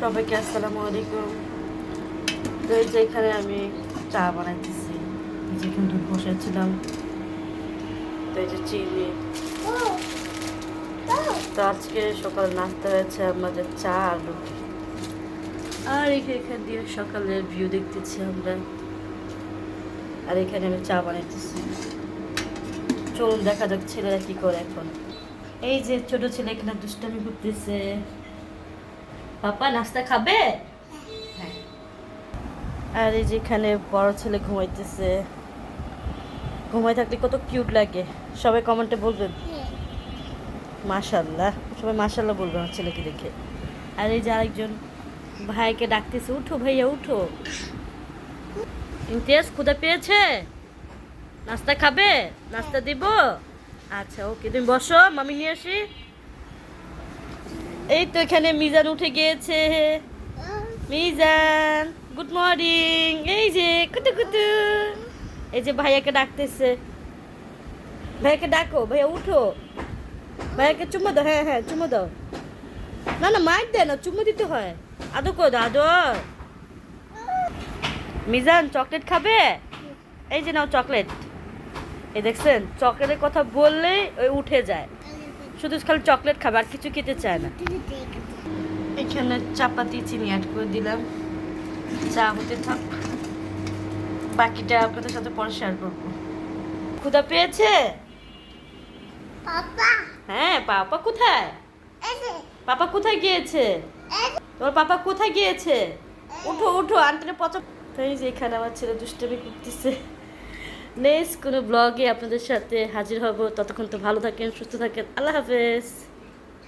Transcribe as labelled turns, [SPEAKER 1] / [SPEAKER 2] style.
[SPEAKER 1] সবাইকে আসসালামু আলাইকুম। তো এই যে এখানে আমি চা বানাইতেছি, যেখানে দুধ বসেছিলাম। তো এই যে চিনি। তো আজকে সকালে নাস্তা হয়েছে আমাদের চা আর রুটি। আর এখান দিয়ে সকালের ভিউ দেখতেছি আমরা। আর এখানে আমি চা বানাইতেছি। চলুন দেখা যাক ছেলেরা কি করে এখন। এই যে ছোট ছেলে এখানে দুষ্টামি করতেছে। পাপা নাস্তা খাবে? হ্যাঁ। আর এই যেখানে বড় ছেলে ঘুমাইতেছে। ঘুমাই থাকলে কত কিউট লাগে, সবাই কমেন্টে বলবেন মাশাআল্লাহ। সবাই মাশাআল্লাহ বলবে আমার ছেলেকে দেখে। আর এই যে আরেকজন ভাইকে ডাকতেছে, উঠো ভাইয়া উঠো। ইমতিয়াজ ক্ষুধা পেয়েছে? নাস্তা খাবে? নাস্তা দিব? আচ্ছা ওকে, তুমি বসো, মামি নিয়ে আসি। এই তো এখানে মিজান উঠে গিয়েছে। Mizan good morning. এই যে কুতু কুতু, এই যে ভাইয়াকে ডাকতেছে। ভাইয়াকে ডাকো, ভাইয়া উঠো। ভাইয়াকে চুমো দাও। হ্যাঁ হ্যাঁ চুমো দাও। না না মাইর দেয় না, চুমো দিতে হয়। আদর করে দাও আদর। মিজান চকলেট খাবে? এই যে নাও চকলেট। এই দেখছেন, চকলেটের কথা বললেই ওই উঠে যায়, শুধু খালি চকলেট খাবে আর কিছু খেতে চায় না। এখানে চাপাতি চিনি অ্যাড করে দিলাম। চা হতে থাক, বাকিটা আপনাদের সাথে পরে শেয়ার করবো। ক্ষুধা পেয়েছে? হ্যাঁ। পাপা কোথায়? পাপা কোথায় গিয়েছে? তোমার পাপা কোথায় গিয়েছে? উঠো উঠো, আন্টিনে পচা। তো এই যে এখানে আমার ছেলে দুষ্টামি করতেছে। নেক্সট কোনো ব্লগে আপনাদের সাথে হাজির হব। ততক্ষণ তো ভালো থাকেন, সুস্থ থাকেন। আল্লাহ হাফেজ।